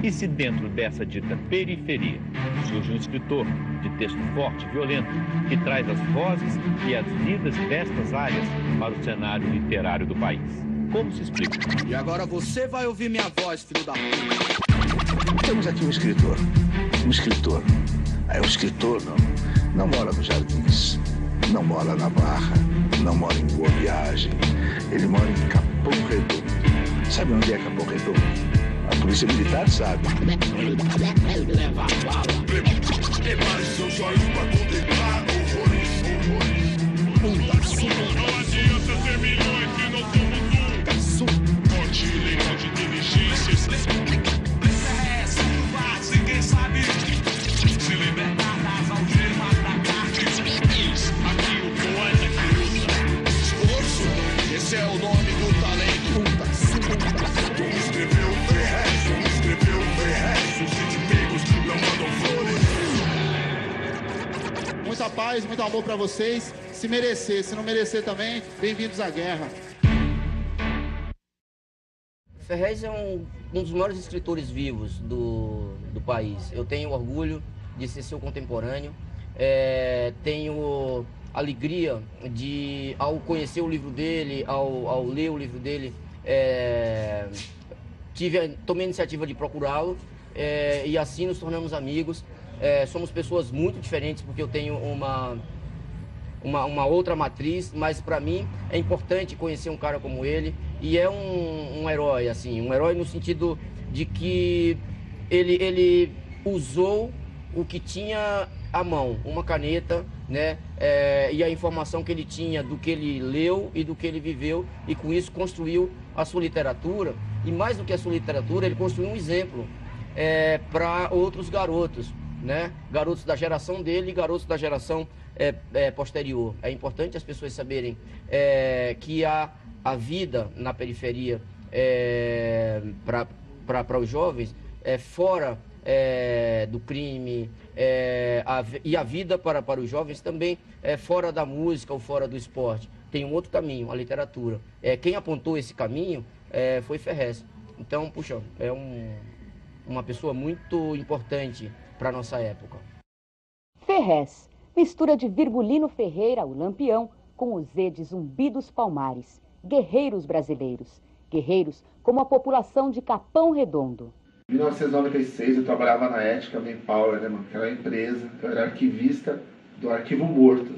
E se dentro dessa dita periferia surge um escritor de texto forte e violento que traz as vozes e as vidas destas áreas para o cenário literário do país? Como se explica? E agora você vai ouvir minha voz, filho da puta. Temos aqui um escritor. Um escritor. O escritor não mora nos Jardins, não mora na Barra, não mora em Boa Viagem. Ele mora em Capão Redondo. Sabe onde é Capão Redondo? A polícia militar sabe. Leva a bala. Prepare seus olhos pra contemplar horrores. Não adianta ter milhões se não somos um. Corte legal de inteligências. Ninguém sabe se libertar das algemas da carne. Aqui o poeta que usa esforço. Esse é o nome do talento. Escreveu Ferrez, os inimigos não mandam flores. Muita paz, muito amor pra vocês. Se merecer, se não merecer também, bem-vindos à guerra. Ferrez é um dos maiores escritores vivos do país. Eu tenho orgulho de ser seu contemporâneo. Tenho alegria de, ao conhecer o livro dele, ao ler o livro dele, tomei a iniciativa de procurá-lo e assim nos tornamos amigos. Somos pessoas muito diferentes porque eu tenho uma outra matriz, mas para mim é importante conhecer um cara como ele e é um herói, assim, um herói no sentido de que ele usou o que tinha à mão, uma caneta, né, e a informação que ele tinha do que ele leu e do que ele viveu, e com isso construiu a sua literatura, e mais do que a sua literatura, ele construiu um exemplo para outros garotos, né, garotos da geração dele e garotos da geração posterior. É importante as pessoas saberem que a vida na periferia para os jovens fora do crime, e a vida para os jovens também fora da música ou fora do esporte. Tem um outro caminho, a literatura. Quem apontou esse caminho foi Ferrez. Então, puxa, é uma pessoa muito importante para a nossa época. Ferrez, mistura de Virgulino Ferreira, o Lampião, com o Z de Zumbi dos Palmares. Guerreiros brasileiros. Guerreiros como a população de Capão Redondo. Em 1996 eu trabalhava na Ética Manpower, né, mano? Que era uma empresa, eu era arquivista do Arquivo Morto,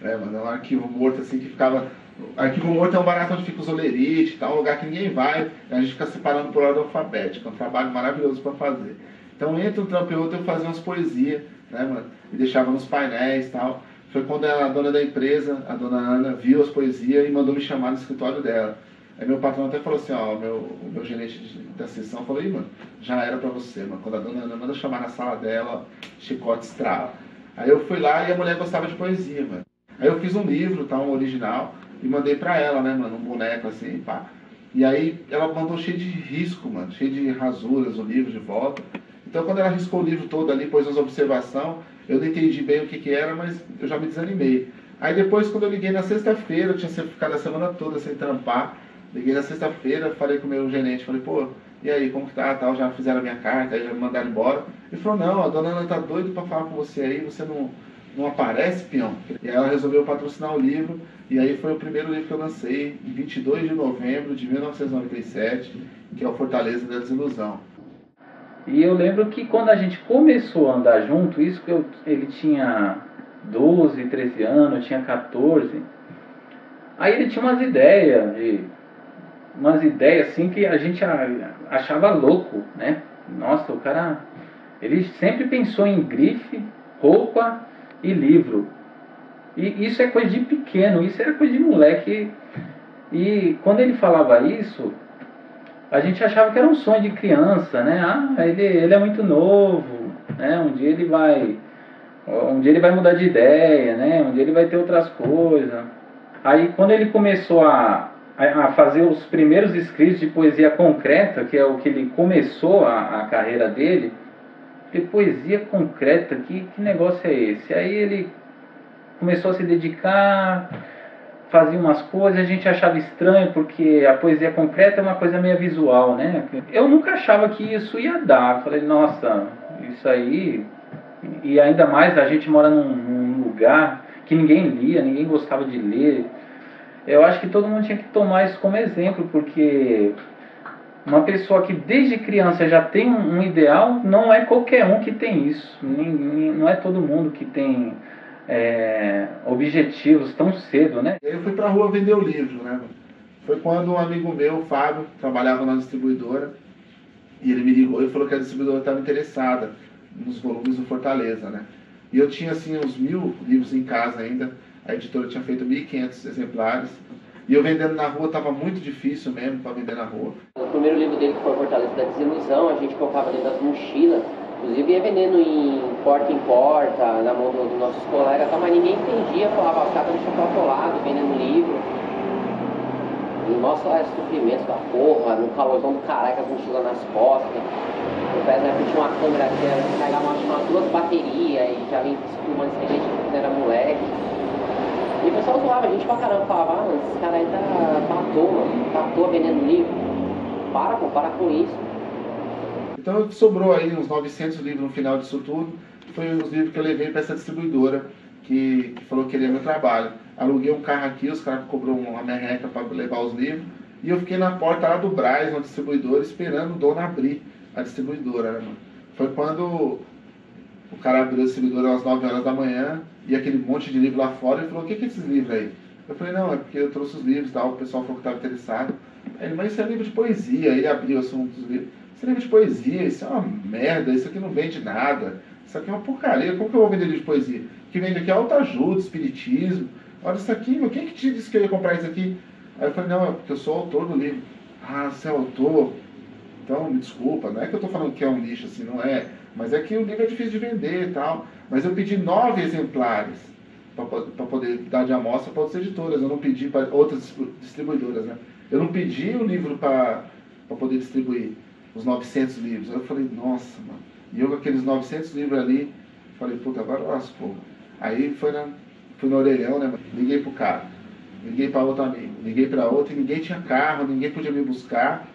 né, mano? É um arquivo morto assim que ficava... Arquivo Morto é um barato onde fica os olerites, tá? Um lugar que ninguém vai, a gente fica separando por ordem alfabética, é um trabalho maravilhoso para fazer. Então entre um trampo e outro eu fazia umas poesias, né, mano? E deixava nos painéis e tal. Foi quando a dona da empresa, a dona Ana, viu as poesias e mandou me chamar no escritório dela. Aí meu patrão até falou assim, ó, o meu gerente da sessão falou, mano, já era pra você, mano. Quando a dona Ana manda chamar na sala dela, chicote estrala. Aí eu fui lá e a mulher gostava de poesia, mano. Aí eu fiz um livro, tá, um original, e mandei pra ela, né, mano, um boneco assim, pá. E aí ela mandou cheio de risco, mano, cheio de rasuras o livro de volta. Então quando ela riscou o livro todo ali, pôs as observações, eu não entendi bem o que era, mas eu já me desanimei. Aí depois, quando eu liguei na sexta-feira, eu tinha ficado a semana toda sem trampar. Liguei na sexta-feira, falei com o meu gerente, falei, pô, e aí, como que tá, tal, já fizeram a minha carta, aí já me mandaram embora. Ele falou, não, a dona Ana tá doida pra falar com você aí, você não aparece, peão? E aí ela resolveu patrocinar o livro, e aí foi o primeiro livro que eu lancei, em 22 de novembro de 1997, que é o Fortaleza da Desilusão. E eu lembro que quando a gente começou a andar junto, isso que ele tinha 12, 13 anos, eu tinha 14, aí ele tinha umas ideias assim que a gente achava louco, né? Nossa, o cara, ele sempre pensou em grife, roupa e livro. E isso é coisa de pequeno, isso era coisa de moleque. E quando ele falava isso, a gente achava que era um sonho de criança, né? Ah, ele é muito novo, né? Um dia ele vai mudar de ideia, né? Um dia ele vai ter outras coisas. Aí quando ele começou a a fazer os primeiros escritos de poesia concreta, que é o que ele começou a carreira dele. De poesia concreta, que negócio é esse? Aí ele começou a se dedicar, fazia umas coisas, a gente achava estranho, porque a poesia concreta é uma coisa meio visual, né? Eu nunca achava que isso ia dar. Eu falei, nossa, isso aí... E ainda mais, a gente mora num lugar que ninguém lia, ninguém gostava de ler. Eu acho que todo mundo tinha que tomar isso como exemplo, porque uma pessoa que desde criança já tem um ideal, não é qualquer um que tem isso. Não é todo mundo que tem objetivos tão cedo, né? Eu fui pra rua vender o livro, né? Foi quando um amigo meu, o Fábio, trabalhava na distribuidora, e ele me ligou e falou que a distribuidora estava interessada nos volumes do Fortaleza, né? E eu tinha, assim, uns 1000 livros em casa ainda. A editora tinha feito 1.500 exemplares. E eu vendendo na rua estava muito difícil mesmo para vender na rua. O primeiro livro dele, que foi Fortaleza da Desilusão, a gente colocava dentro das mochilas. Inclusive ia vendendo em porta, na mão dos nossos colegas, mas ninguém entendia. Falava, os caras deixam calculado, vendendo livro. E nossa, era sofrimento da porra, no calorzão do caralho, com as mochilas nas costas. O pé na tinha uma câmera que carregava umas 2 baterias e já vem filmando sem gente quando era moleque. E o pessoal zoava a gente pra caramba, falava, mano, esse cara aí tá à toa, vendendo livro. Para com isso. Então sobrou aí uns 900 livros no final disso tudo. Foi os livros que eu levei para essa distribuidora que falou que queria meu trabalho. Aluguei um carro aqui, os caras cobrou uma merreca para levar os livros. E eu fiquei na porta lá do Brás, na distribuidora, esperando o dono abrir a distribuidora, né, mano? Foi quando o cara abriu a distribuidora às 9 horas da manhã, e aquele monte de livro lá fora, e falou, o que é esses livros aí? Eu falei, não, é porque eu trouxe os livros e tal, o pessoal falou que estava interessado. Aí ele, mas isso é livro de poesia. Aí ele abriu assim, um dos livros. Isso é livro de poesia, isso é uma merda, isso aqui não vende nada. Isso aqui é uma porcaria, como que eu vou vender livro de poesia? O que vende aqui é autoajuda, espiritismo. Olha isso aqui, meu, quem que te disse que eu ia comprar isso aqui? Aí eu falei, não, é porque eu sou autor do livro. Ah, você é autor? Então, me desculpa, não é que eu estou falando que é um lixo, assim, não é. Mas é que o livro é difícil de vender e tal. Mas eu pedi 9 exemplares para poder dar de amostra para outras editoras. Eu não pedi para outras distribuidoras, né? Eu não pedi o livro para poder distribuir os 900 livros. Aí eu falei, nossa, mano. E eu com aqueles 900 livros ali, falei, puta, agora lascou. Aí fui no orelhão, né? Liguei pro cara, liguei para outro amigo, liguei para outro, e ninguém tinha carro, ninguém podia me buscar.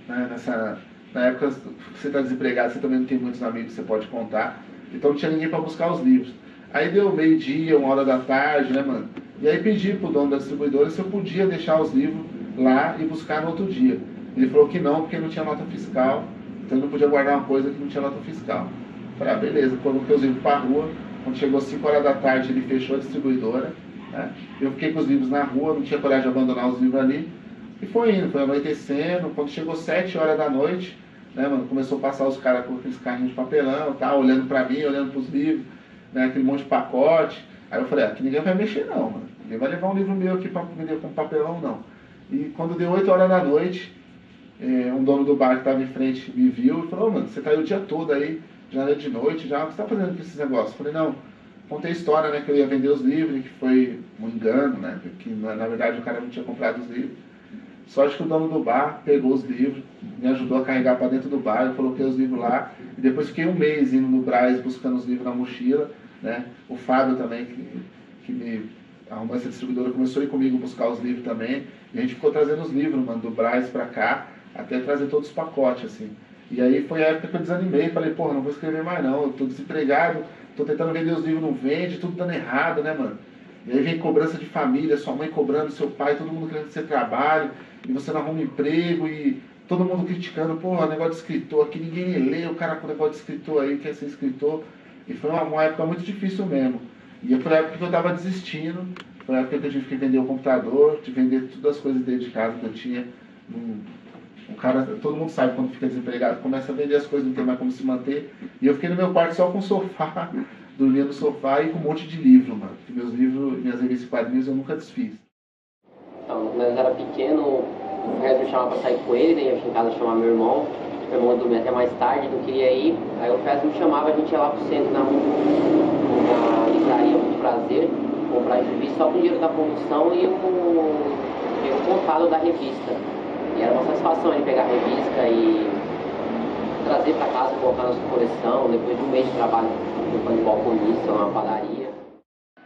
Né? Na época, você está desempregado, você também não tem muitos amigos que você pode contar. Então não tinha ninguém para buscar os livros. Aí deu meio-dia, 1h da tarde, né, mano? E aí pedi pro dono da distribuidora se eu podia deixar os livros lá e buscar no outro dia. Ele falou que não, porque não tinha nota fiscal. Então ele não podia guardar uma coisa que não tinha nota fiscal. Falei, ah, beleza, coloquei os livros para a rua. Quando chegou 5h da tarde, ele fechou a distribuidora. Né? Eu fiquei com os livros na rua, não tinha coragem de abandonar os livros ali. E foi indo, foi anoitecendo. Quando chegou 7h da noite, né, mano, começou a passar os caras com aqueles carrinhos de papelão, tá, olhando pra mim, olhando pros livros, né, aquele monte de pacote. Aí eu falei, aqui ninguém vai mexer não, mano. Ninguém vai levar um livro meu aqui pra vender com papelão, não. E quando deu 8h da noite, um dono do bar que estava em frente me viu e falou, mano, você tá aí o dia todo aí, já é de noite, já, o que você tá fazendo com esses negócios? Eu falei, não, contei a história, né, que eu ia vender os livros, que foi um engano, né, que na verdade o cara não tinha comprado os livros. Só acho que o dono do bar pegou os livros, me ajudou a carregar para dentro do bar, eu coloquei os livros lá, e depois fiquei um mês indo no Brás buscando os livros na mochila, né, o Fábio também, que me arrumou essa distribuidora, começou a ir comigo buscar os livros também, e a gente ficou trazendo os livros, mano, do Brás pra cá, até trazer todos os pacotes, assim. E aí foi a época que eu desanimei, falei, porra, não vou escrever mais não, eu tô desempregado, tô tentando vender os livros, não vende, tudo dando errado, né, mano? E aí vem cobrança de família, sua mãe cobrando, seu pai, todo mundo querendo que você trabalhe, e você não arruma emprego, e todo mundo criticando, porra, negócio de escritor, aqui ninguém lê, o cara com negócio de escritor aí, quer ser escritor. E foi uma época muito difícil mesmo. E foi a época que eu tava desistindo, foi a época que eu tive que vender o computador, tive que vender todas as coisas dentro de casa que eu tinha. O cara, todo mundo sabe quando fica desempregado, começa a vender as coisas, não tem mais como se manter. E eu fiquei no meu quarto só com o sofá, dormia no sofá e com um monte de livro, mano. Porque meus livros, minhas revistas e quadrinhos eu nunca desfiz. Então, quando eu era pequeno, o Fred me chamava pra sair com ele, daí eu ia em casa chamar meu irmão dormia até mais tarde, não queria ir. Aí o Fred me chamava, a gente ia lá pro centro, na livraria Muito Prazer, comprar revista só com o dinheiro da produção e compilado da revista. E era uma satisfação ele pegar a revista e trazer para casa, colocar na sua coleção, depois de um mês de trabalho no balconista, numa padaria.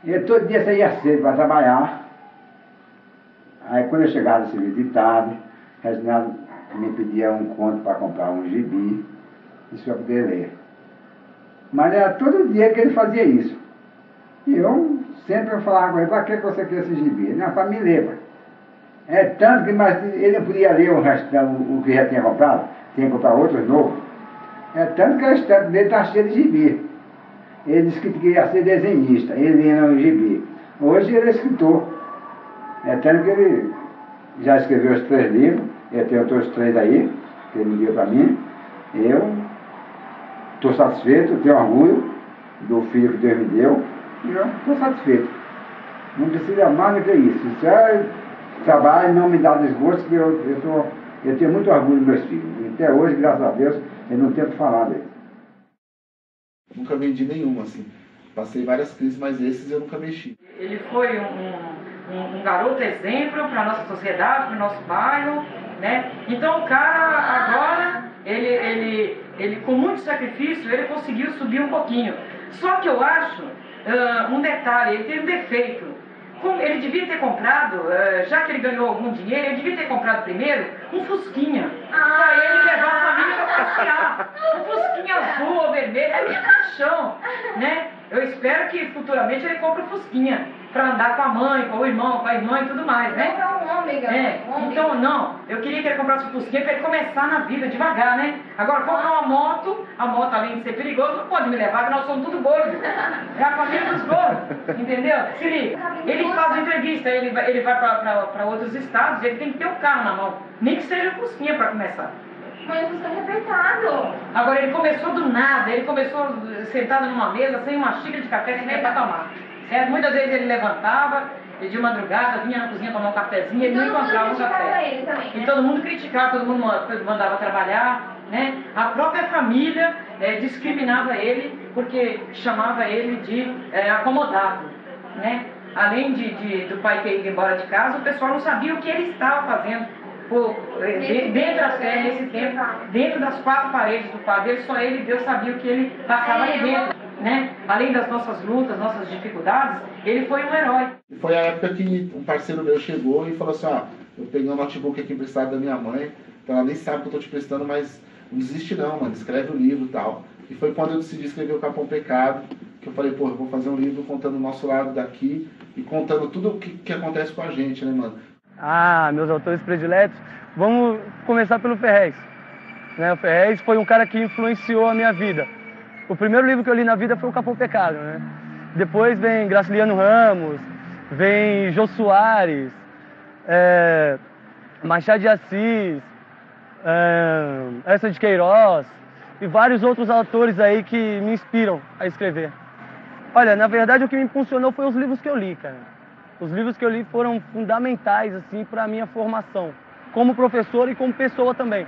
Eu todo dia saía cedo para trabalhar. Aí quando eu chegava no serviço de tarde, o Reginaldo me pedia um conto para comprar um gibi, isso para poder ler. Mas era todo dia que ele fazia isso. E eu sempre falava com ele, para que você quer esse gibi? Não, para me ler, pai. É tanto que mas ele não podia ler o resto, o que já tinha comprado, tinha que comprar outro novo. É tanto que a estante dele está cheia de gibi. Ele disse que queria ser desenhista, ele ia no gibi. Hoje ele é escritor. É tanto que ele já escreveu os 3 livros, ele tem outros 3 aí, que ele me deu para mim. Eu estou satisfeito, tenho orgulho do filho que Deus me deu, e eu estou satisfeito. Não precisa mais do que isso. Isso é trabalho, não me dá desgosto, porque eu tenho muito orgulho dos meus filhos. E até hoje, graças a Deus, eu não tenho que falar deles. Nunca vendi nenhum, assim. Passei várias crises, mas esses eu nunca mexi. Ele foi um garoto exemplo para a nossa sociedade, para o nosso bairro, né? Então o cara agora, ele com muito sacrifício, ele conseguiu subir um pouquinho. Só que eu acho um detalhe, ele tem um defeito. Ele devia ter comprado, já que ele ganhou algum dinheiro, ele devia ter comprado primeiro um Fusquinha. Pra ele levar a família pra passear. Um Fusquinha azul ou vermelho, é minha paixão, né? Eu espero que futuramente ele compre um Fusquinha pra andar com a mãe, com o irmão, com a irmã e tudo mais, né? Então, não, eu queria que ele comprasse um Fusquinha pra ele começar na vida, devagar, né? Agora, comprar uma moto, a moto além de ser perigosa, não pode me levar, porque nós somos tudo gordos. É a família dos gordos, entendeu? Se liga, ele faz uma entrevista, ele vai pra outros estados, ele tem que ter um carro na mão, nem que seja um Fusquinha pra começar. Mas eu estou arrebentado. Agora, ele começou do nada, ele começou sentado numa mesa, sem uma xícara de café, sem para tomar. Certo? Muitas vezes ele levantava, e de madrugada, vinha na cozinha tomar um cafezinho, ele não encontrava um café. Ele também, né? E todo mundo criticava, todo mundo mandava trabalhar, né? A própria família discriminava ele, porque chamava ele de acomodado, né? Além do pai ter ido embora de casa, o pessoal não sabia o que ele estava fazendo. Nesse tempo, dentro das 4 paredes do quarto dele, só ele e Deus sabia o que ele passava ali dentro, né? Além das nossas lutas, nossas dificuldades, ele foi um herói. Foi a época que um parceiro meu chegou e falou assim, eu peguei um notebook aqui emprestado da minha mãe, então ela nem sabe que eu tô te prestando, mas não desiste não, mano, escreve o livro e tal. E foi quando eu decidi escrever o Capão Pecado, que eu falei, eu vou fazer um livro contando o nosso lado daqui e contando tudo o que acontece com a gente, né, mano? Meus autores prediletos, vamos começar pelo Ferrez. Né? O Ferrez foi um cara que influenciou a minha vida. O primeiro livro que eu li na vida foi o Capão Pecado. Né? Depois vem Graciliano Ramos, vem Jô Soares, Machado de Assis, Essa de Queiroz e vários outros autores aí que me inspiram a escrever. Olha, na verdade o que me impulsionou foi os livros que eu li, cara. Os livros que eu li foram fundamentais assim, para a minha formação, como professor e como pessoa também.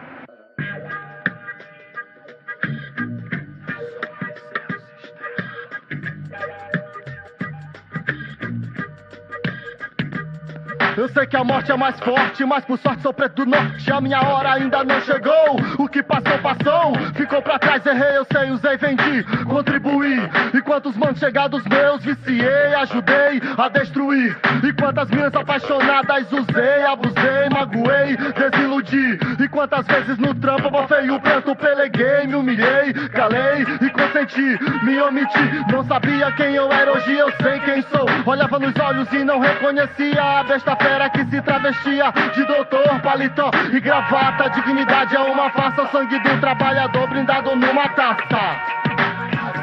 Eu sei que a morte é mais forte, mas por sorte sou preto do norte. A minha hora ainda não chegou, o que passou, passou. Ficou pra trás, errei, eu sei, usei, vendi, contribuí. E quantos manos chegados meus viciei, ajudei a destruir. E quantas minhas apaixonadas usei, abusei, magoei, desiludi. E quantas vezes no trampo eu bofei o pranto, peleguei, me humilhei, calei e consenti, me omiti. Não sabia quem eu era, hoje eu sei quem sou. Olhava nos olhos e não reconhecia a besta fera que se travestia de doutor, paletó e gravata. Dignidade é uma farsa, sangue do trabalhador brindado numa taça.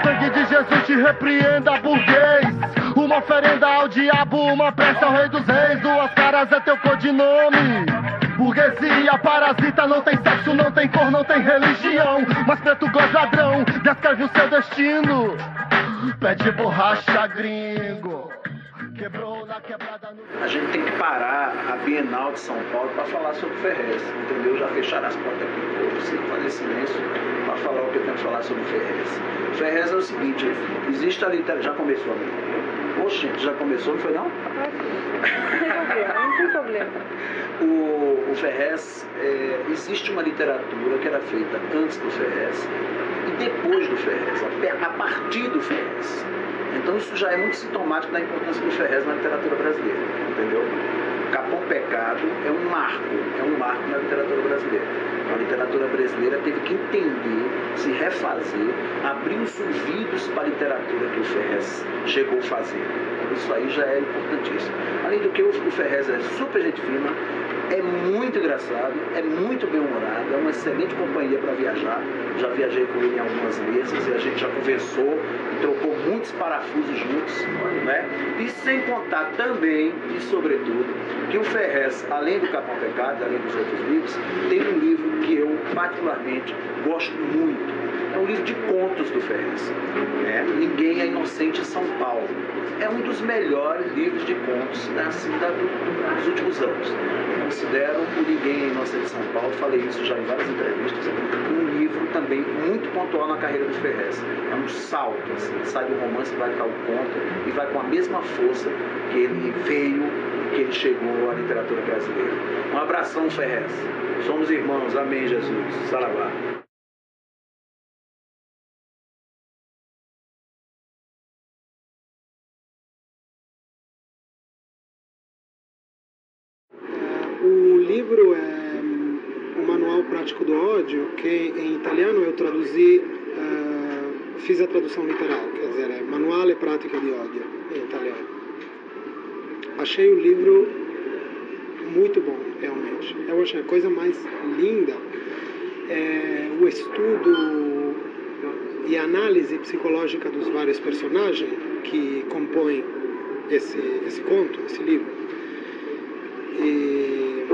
Sangue de Jesus te repreenda, burguês. Uma oferenda ao diabo, uma prece ao rei dos reis. 2 caras é teu codinome. Burguesia parasita, não tem sexo, não tem cor, não tem religião. Mas preto gosta ladrão, descreve o seu destino. Pede borracha, gringo. Quebrou na quebrada no... A gente tem que parar a Bienal de São Paulo para falar sobre Ferrez, entendeu? Já fecharam as portas aqui, eu preciso fazer silêncio para falar o que eu tenho que falar sobre Ferrez. Ferrez é o seguinte, existe a literatura... Já começou ali. Oxe, já começou, não foi não? Não tem problema. O Ferrez, existe uma literatura que era feita antes do Ferrez e depois do Ferrez, a partir do Ferrez. Então isso já é muito sintomático da importância do Ferrez na literatura brasileira, entendeu? Capão Pecado é um marco na literatura brasileira. A literatura brasileira teve que entender, se refazer, abrir os ouvidos para a literatura que o Ferrez chegou a fazer. Isso aí já é importantíssimo. Além do que, o Ferrez é super gente fina, é muito engraçado, é muito bem-humorado, é uma excelente companhia para viajar. Já viajei com ele em algumas mesas e a gente já conversou e trocou muitos parafusos juntos, né? E sem contar também, e sobretudo, que o Ferrez, além do Capão Pecado, além dos outros livros, tem um livro que eu particularmente gosto muito. É um livro de contos do Ferrez. Ninguém é Inocente em São Paulo. É um dos melhores livros de contos dos últimos anos. Eu considero o Ninguém é Inocente em São Paulo, falei isso já em várias entrevistas, um livro também muito pontual na carreira do Ferrez. É um salto, assim, sai do romance, vai para o conto e vai com a mesma força que ele veio, que ele chegou à literatura brasileira. Um abração, Ferrez. Somos irmãos. Amém, Jesus. Saravá. O livro é o Manual Prático do Ódio, que em italiano eu traduzi, fiz a tradução literal, quer dizer, é Manuale Pratica di Odio, em italiano. Achei o livro muito bom, realmente. Eu achei a coisa mais linda, o estudo e a análise psicológica dos vários personagens que compõem esse conto, esse livro. E,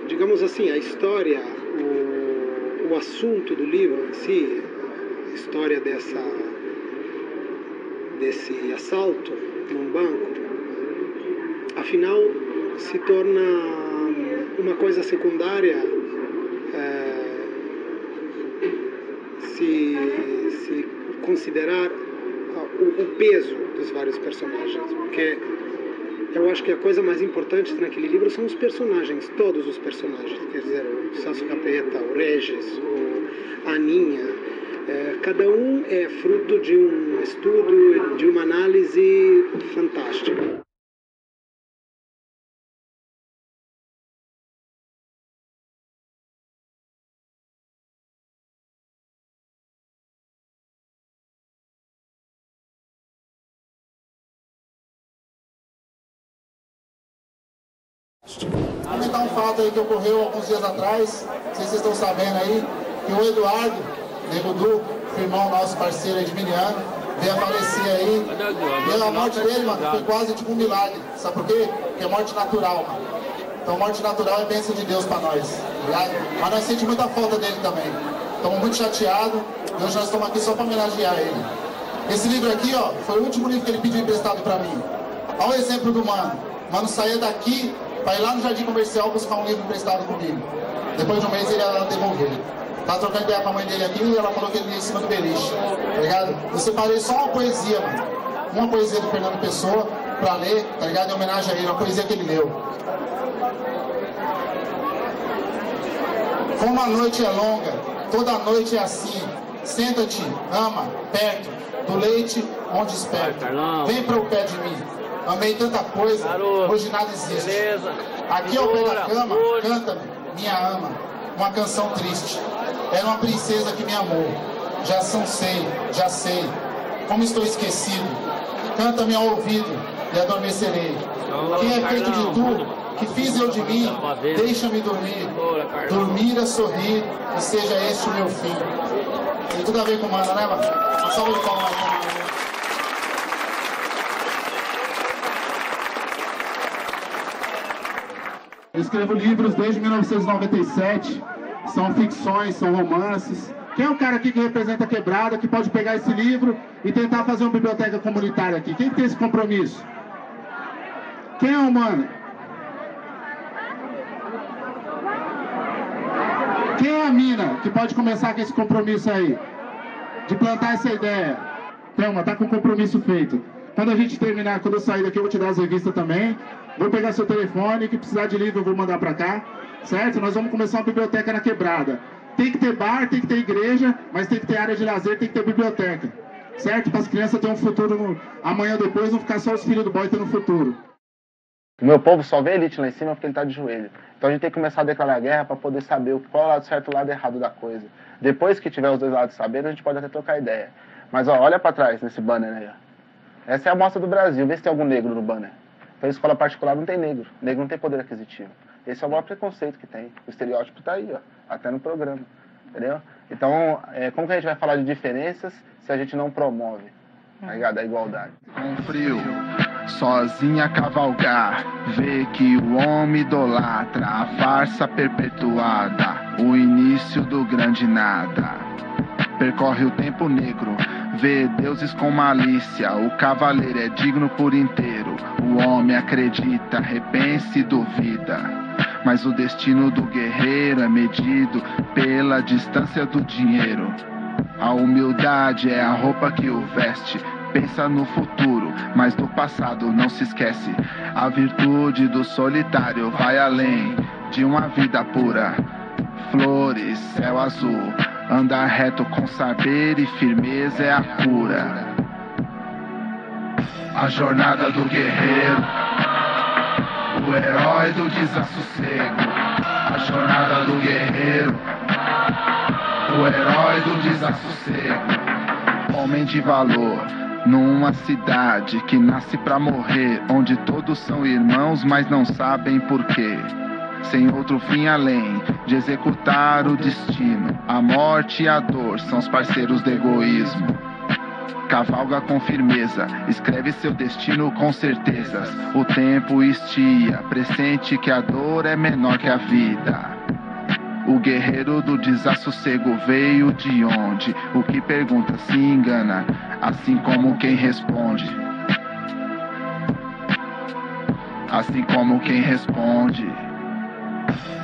digamos assim, a história, o assunto do livro em si, a história desse assalto num banco, afinal se torna uma coisa secundária se considerar o peso dos vários personagens, porque eu acho que a coisa mais importante naquele livro são os personagens, todos os personagens, quer dizer, o Sasso Capeta, o Regis, a Aninha, cada um é fruto de um estudo, de uma análise fantástica. Vou comentar um fato aí que ocorreu alguns dias atrás, não sei se vocês estão sabendo aí, que o Eduardo Negudu, irmão nosso parceiro edmiliano, veio a falecer aí. E a morte dele, mano, foi quase tipo um milagre. Sabe por quê? Porque é morte natural, mano. Então morte natural é bênção de Deus pra nós, tá ligado? Mas nós sentimos muita falta dele também. Estamos muito chateados e hoje nós estamos aqui só pra homenagear ele. Esse livro aqui, ó, foi o último livro que ele pediu emprestado pra mim. Olha o exemplo do mano. O mano saía daqui para ir lá no Jardim Comercial buscar um livro emprestado comigo. Depois de um mês ele ia devolver. Tava trocando ideia com a mãe dele aqui e ela falou que ele ia em cima do beliche. Tá ligado? Eu separei só uma poesia, mano. Uma poesia do Fernando Pessoa pra ler, tá ligado? Em homenagem a ele, uma poesia que ele leu. Como a noite é longa, toda noite é assim. Senta-te, ama, perto, do leite onde esperto. Vem para o pé de mim. Amei tanta coisa, hoje nada existe. Aqui ao pé da cama, canta-me, minha ama, uma canção triste. Era uma princesa que me amou. Já sei, como estou esquecido. Canta-me ao ouvido e adormecerei. Quem é feito de tudo, que fiz eu de mim, deixa-me dormir. Dormir a sorrir e seja este o meu fim. Tem tudo a ver com o mano, né, mano? Uma salva de palmas. Eu escrevo livros desde 1997, são ficções, são romances. Quem é o cara aqui que representa a Quebrada, que pode pegar esse livro e tentar fazer uma biblioteca comunitária aqui? Quem tem esse compromisso? Quem é o mano? Quem é a mina que pode começar com esse compromisso aí? De plantar essa ideia? Thelma, tá com o compromisso feito. Quando a gente terminar, quando eu sair daqui, eu vou te dar as revistas também. Vou pegar seu telefone, que precisar de livro eu vou mandar pra cá, certo? Nós vamos começar uma biblioteca na Quebrada. Tem que ter bar, tem que ter igreja, mas tem que ter área de lazer, tem que ter biblioteca, certo? Para as crianças terem um futuro amanhã ou depois, não ficar só os filhos do boy tendo futuro. O meu povo só vê elite lá em cima porque ele tá de joelho. Então a gente tem que começar a declarar guerra para poder saber qual é o lado certo e o lado errado da coisa. Depois que tiver os dois lados sabendo, a gente pode até trocar ideia. Mas ó, olha para trás nesse banner aí, ó. Essa é a amostra do Brasil, vê se tem algum negro no banner. Então, escola particular não tem negro. Negro não tem poder aquisitivo. Esse é o maior preconceito que tem. O estereótipo tá aí, ó. Até no programa. Entendeu? Então, como que a gente vai falar de diferenças se a gente não promove, tá ligado? A igualdade. Com frio, sozinha cavalgar, vê que o homem idolatra a farsa perpetuada, o início do grande nada. Percorre o tempo negro, vê deuses com malícia, o cavaleiro é digno por inteiro, o homem acredita, repensa e duvida. Mas o destino do guerreiro é medido pela distância do dinheiro. A humildade é a roupa que o veste, pensa no futuro, mas do passado não se esquece. A virtude do solitário vai além de uma vida pura. Flores, céu azul, andar reto com saber e firmeza é a cura. A jornada do guerreiro, o herói do desassossego. A jornada do guerreiro, o herói do desassossego. Homem de valor, numa cidade que nasce pra morrer, onde todos são irmãos, mas não sabem porquê. Sem outro fim além de executar o destino, a morte e a dor são os parceiros do egoísmo. Cavalga com firmeza, escreve seu destino com certezas. O tempo estia, pressente que a dor é menor que a vida. O guerreiro do desassossego veio de onde? O que pergunta se engana, assim como quem responde. Assim como quem responde.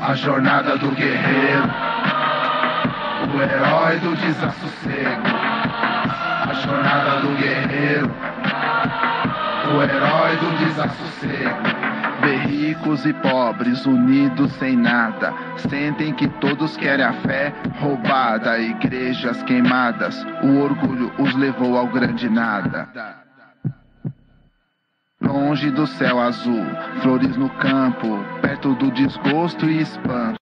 A jornada do guerreiro, o herói do desassossego. A jornada do guerreiro, o herói do desassossego. Vê ricos e pobres unidos sem nada, sentem que todos querem a fé roubada. Igrejas queimadas, o orgulho os levou ao grande nada. Longe do céu azul, flores no campo, perto do desgosto e espanto.